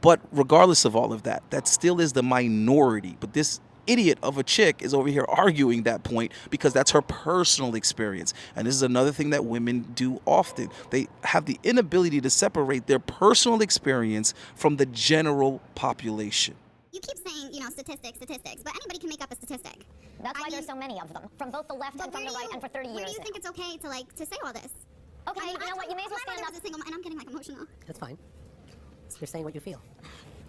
But regardless of all of that, that still is the minority. But this idiot of a chick is over here arguing that point because that's her personal experience. And this is another thing that women do often. They have the inability to separate their personal experience from the general population. You keep saying, statistics, but anybody can make up a statistic. That's why there's so many of them, from both the left and from the right, and for 30 years. Where do you think it's okay to say all this? Okay, you know what? You may as well stand up. And I'm getting emotional. That's fine. You're saying what you feel.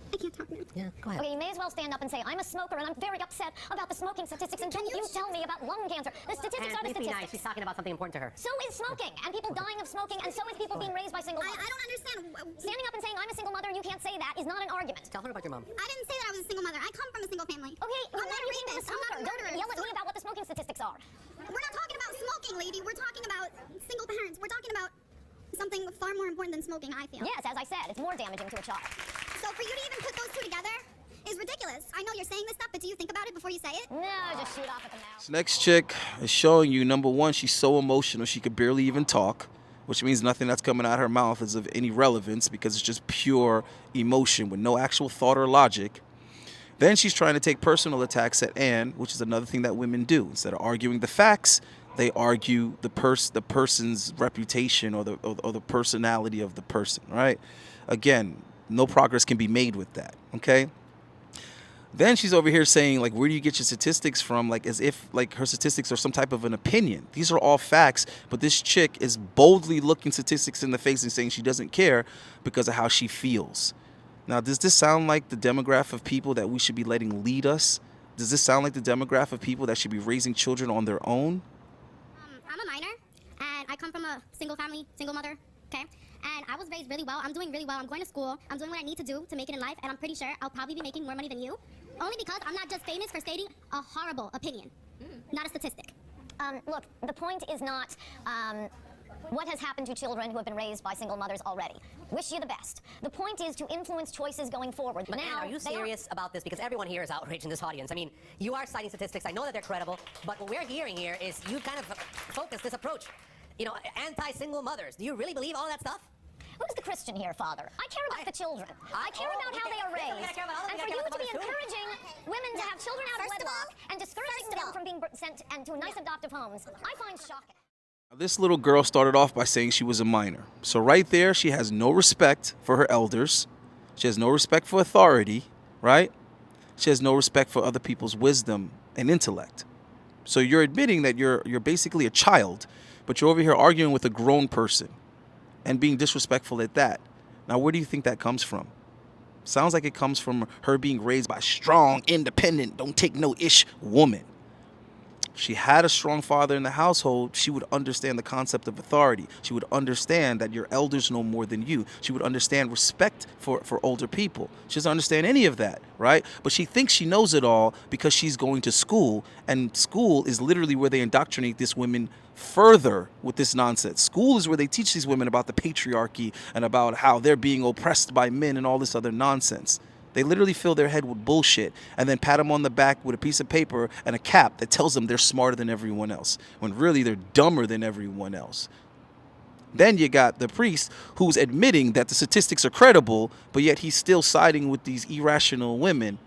I can't talk now. Yeah, go ahead. Okay, you may as well stand up and say, I'm a smoker and I'm very upset about the smoking statistics, and don't you tell me about lung cancer. The statistics are the statistics. Nice. She's talking about something important to her. So is smoking, and people dying of smoking, and so is people being raised by single mothers. I don't understand. Standing up and saying, I'm a single mother, and you can't say that, is not an argument. Tell her about your mom. I didn't say that I was a single mother. I come from a single family. Okay, I'm not a rapist. I'm not a murderer. Don't yell at me about what the smoking statistics are. We're not talking about smoking, lady. We're talking about single parents. We're talking about something far more important than smoking, I feel. Yes, as I said, it's more damaging to a child. So for you to even put those two together is ridiculous. I know you're saying this stuff, but do you think about it before you say it? No, just shoot off at the mouth. This next chick is showing you, number one, she's so emotional she could barely even talk, which means nothing that's coming out of her mouth is of any relevance because it's just pure emotion with no actual thought or logic. Then she's trying to take personal attacks at Ann, which is another thing that women do. Instead of arguing the facts, they argue the person's reputation or the personality of the person, right? Again, no progress can be made with that, okay? Then she's over here saying, like, where do you get your statistics from? Like, as if, like, her statistics are some type of an opinion. These are all facts, but this chick is boldly looking statistics in the face and saying she doesn't care because of how she feels. Now, does this sound like the demographic of people that we should be letting lead us? Does this sound like the demographic of people that should be raising children on their own? I'm a minor, and I come from a single family, single mother, okay? And I was raised really well. I'm doing really well. I'm going to school. I'm doing what I need to do to make it in life, and I'm pretty sure I'll probably be making more money than you. Only because I'm not just famous for stating a horrible opinion, not a statistic. Look, the point is not what has happened to children who have been raised by single mothers already. Wish you the best. The point is to influence choices going forward. But Ann, are you serious about this? Because everyone here is outraged in this audience. I mean, you are citing statistics. I know that they're credible, but what we're hearing here is you kind of focus this approach. You know, anti-single mothers. Do you really believe all that stuff? Who's the Christian here, Father? I care about the children. I care about how they are raised. And for you to be encouraging women to have children out of wedlock and discouraging them from being sent to nice adoptive homes, I find shocking. This little girl started off by saying she was a minor. So right there, she has no respect for her elders. She has no respect for authority, right? She has no respect for other people's wisdom and intellect. So you're admitting that you're basically a child, but you're over here arguing with a grown person and being disrespectful at that. Now, where do you think that comes from? Sounds like it comes from her being raised by a strong, independent, don't take no ish woman. If she had a strong father in the household, she would understand the concept of authority. She would understand that your elders know more than you. She would understand respect for older people. She doesn't understand any of that, right? But she thinks she knows it all because she's going to school, and school is literally where they indoctrinate these women further with this nonsense. School is where they teach these women about the patriarchy and about how they're being oppressed by men and all this other nonsense. They literally fill their head with bullshit and then pat them on the back with a piece of paper and a cap that tells them they're smarter than everyone else, when really they're dumber than everyone else. Then you got the priest who's admitting that the statistics are credible, but yet he's still siding with these irrational women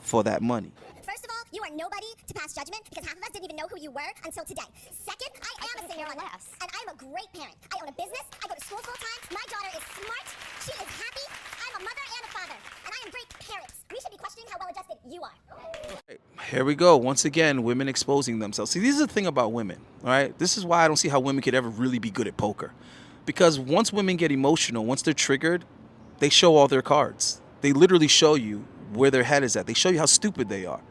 for that money. First of all, you are nobody to pass judgment because half of us didn't even know who you were until today. Second, I am a single mother, and I'm a great parent. I own a business, I go to school full time, my daughter is smart, she is happy, I'm a mother and a father, and I am great parents. We should be questioning how well-adjusted you are. Here we go. Once again, women exposing themselves. See, this is the thing about women, all right? This is why I don't see how women could ever really be good at poker. Because once women get emotional, once they're triggered, they show all their cards. They literally show you where their head is at. They show you how stupid they are.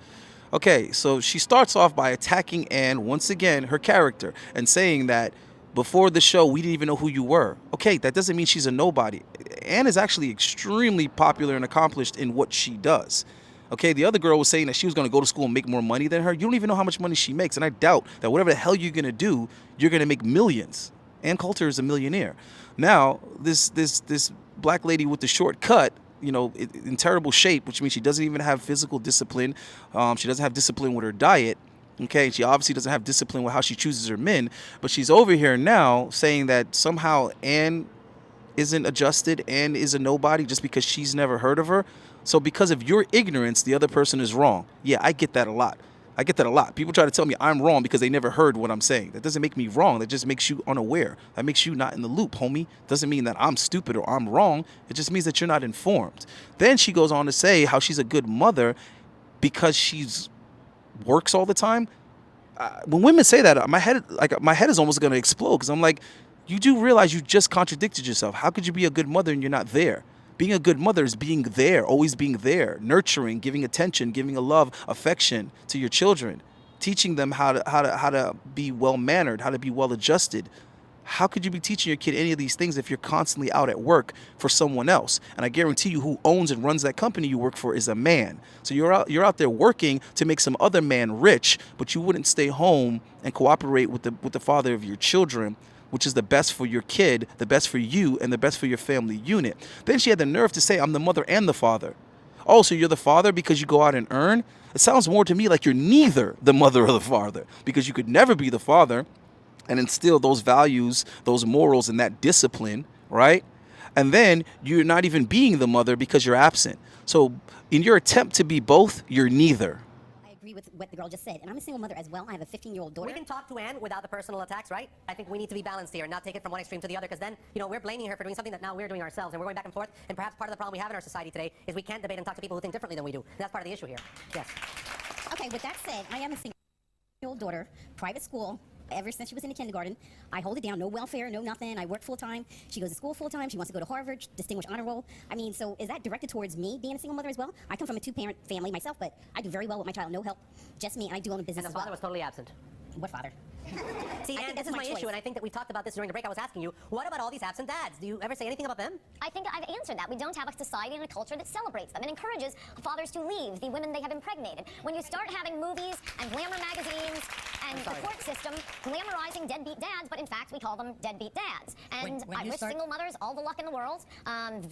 Okay, so she starts off by attacking Ann, once again, her character, and saying that before the show, we didn't even know who you were. Okay, that doesn't mean she's a nobody. Ann is actually extremely popular and accomplished in what she does. Okay, the other girl was saying that she was going to go to school and make more money than her. You don't even know how much money she makes, and I doubt that whatever the hell you're going to do, you're going to make millions. Ann Coulter is a millionaire. Now, this black lady with the short cut, you know, in terrible shape, which means she doesn't even have physical discipline. She doesn't have discipline with her diet. Okay, she obviously doesn't have discipline with how she chooses her men. But she's over here now saying that somehow Ann isn't adjusted, Ann is a nobody just because she's never heard of her. So because of your ignorance, the other person is wrong. Yeah, I get that a lot. I get that a lot. People try to tell me I'm wrong because they never heard what I'm saying. That doesn't make me wrong. That just makes you unaware. That makes you not in the loop, homie. Doesn't mean that I'm stupid or I'm wrong. It just means that you're not informed. Then she goes on to say how she's a good mother because she's works all the time. When women say that, my head is almost going to explode because I'm like, you do realize you just contradicted yourself. How could you be a good mother and you're not there? Being a good mother is being there, always being there, nurturing, giving attention, giving a love, affection to your children, teaching them how to be well-mannered, how to be well-adjusted. How could you be teaching your kid any of these things if you're constantly out at work for someone else? And I guarantee you who owns and runs that company you work for is a man. So you're out there working to make some other man rich, but you wouldn't stay home and cooperate with the father of your children which is the best for your kid, the best for you, and the best for your family unit. Then she had the nerve to say, I'm the mother and the father. Oh, so you're the father because you go out and earn? It sounds more to me like you're neither the mother or the father, because you could never be the father and instill those values, those morals, and that discipline, right? And then you're not even being the mother because you're absent. So in your attempt to be both, you're neither. I agree with what the girl just said, and I'm a single mother as well. I have a 15-year-old daughter. We can talk to Ann without the personal attacks, right? I think we need to be balanced here and not take it from one extreme to the other, because then, you know, we're blaming her for doing something that now we're doing ourselves, and we're going back and forth. And perhaps part of the problem we have in our society today is we can't debate and talk to people who think differently than we do. And that's part of the issue here. Yes. Okay, with that said, I am a single-year-old daughter, private school. Ever since she was in the kindergarten, I hold it down. No welfare, no nothing. I work full-time. She goes to school full-time. She wants to go to Harvard, distinguished honor roll. I mean, so is that directed towards me being a single mother as well? I come from a two-parent family myself, but I do very well with my child. No help, just me, and I do own a business And the father was totally absent. What father? See, and this is my issue, and I think that we talked about this during the break. I was asking you, what about all these absent dads? Do you ever say anything about them? I think I've answered that. We don't have a society and a culture that celebrates them and encourages fathers to leave the women they have impregnated. When you start having movies and glamour magazines and the court system glamorizing deadbeat dads, but in fact we call them deadbeat dads. And I wish single mothers all the luck in the world.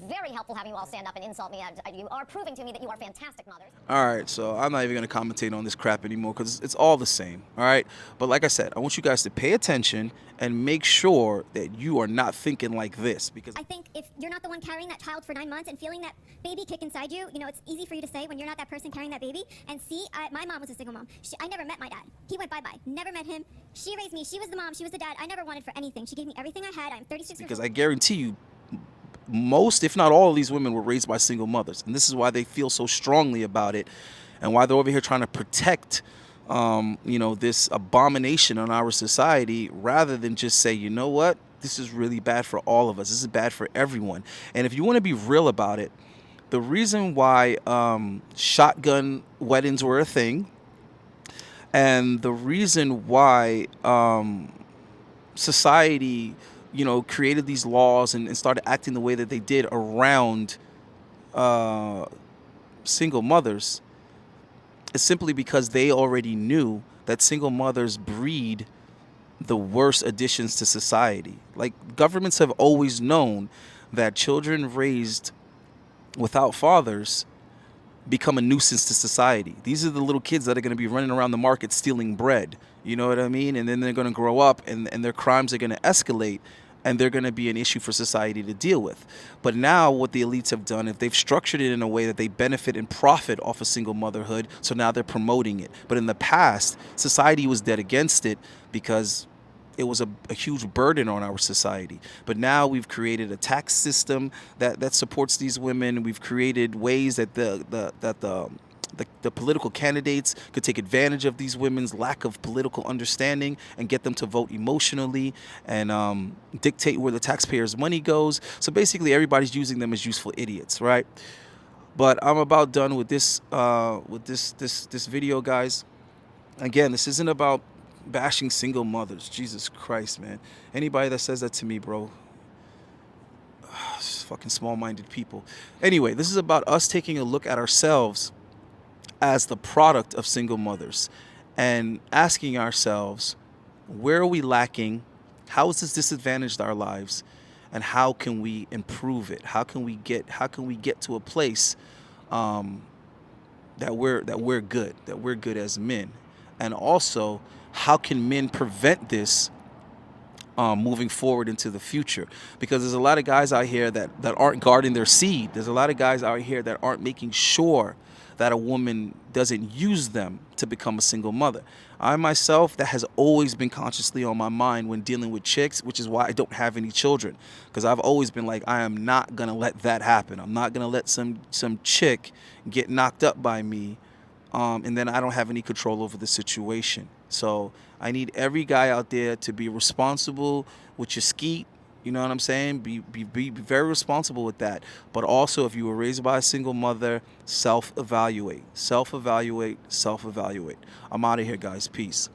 Very helpful having you all stand up and insult me. You are proving to me that you are fantastic mothers. All right, so I'm not even going to commentate on this crap anymore because it's all the same, all right? But like I said, I want you guys to pay attention and make sure that you are not thinking like this. Because I think if you're not the one carrying that child for 9 months and feeling that baby kick inside you, you know, it's easy for you to say when you're not that person carrying that baby. And see, my mom was a single mom. I never met my dad. He went bye-bye. Never met him. She raised me. She was the mom. She was the dad. I never wanted for anything. She gave me everything I had. I'm 36 years old. Because I guarantee you, most, if not all of these women were raised by single mothers. And this is why they feel so strongly about it and why they're over here trying to protect you know, this abomination on our society, rather than just say, you know what, this is really bad for all of us. This is bad for everyone. And if you want to be real about it, the reason why shotgun weddings were a thing, and the reason why society, you know, created these laws and started acting the way that they did around single mothers, is simply because they already knew that single mothers breed the worst additions to society. Like, governments have always known that children raised without fathers become a nuisance to society. These are the little kids that are going to be running around the market stealing bread. You know what I mean? And then they're going to grow up and their crimes are going to escalate, and they're going to be an issue for society to deal with. But now what the elites have done, if they've structured it in a way that they benefit and profit off of single motherhood, so now they're promoting it. But in the past, society was dead against it because it was a huge burden on our society. But now we've created a tax system that supports these women. We've created ways that the political candidates could take advantage of these women's lack of political understanding and get them to vote emotionally and dictate where the taxpayers' money goes. So basically, everybody's using them as useful idiots, right? But I'm about done with this this video, guys. Again, this isn't about bashing single mothers. Jesus Christ, man. Anybody that says that to me, bro, fucking small-minded people. Anyway, this is about us taking a look at ourselves as the product of single mothers and asking ourselves, where are we lacking? How has this disadvantaged our lives? And how can we improve it? How can we get to a place that we're good as men? And also, how can men prevent this moving forward into the future? Because there's a lot of guys out here that aren't guarding their seed. There's a lot of guys out here that aren't making sure that a woman doesn't use them to become a single mother. I myself, that has always been consciously on my mind when dealing with chicks, which is why I don't have any children. Because I've always been like, I am not going to let that happen. I'm not going to let some chick get knocked up by me and then I don't have any control over the situation. So I need every guy out there to be responsible with your skeet. You know what I'm saying? Be very responsible with that. But also, if you were raised by a single mother, self-evaluate. Self-evaluate. Self-evaluate. I'm out of here, guys. Peace.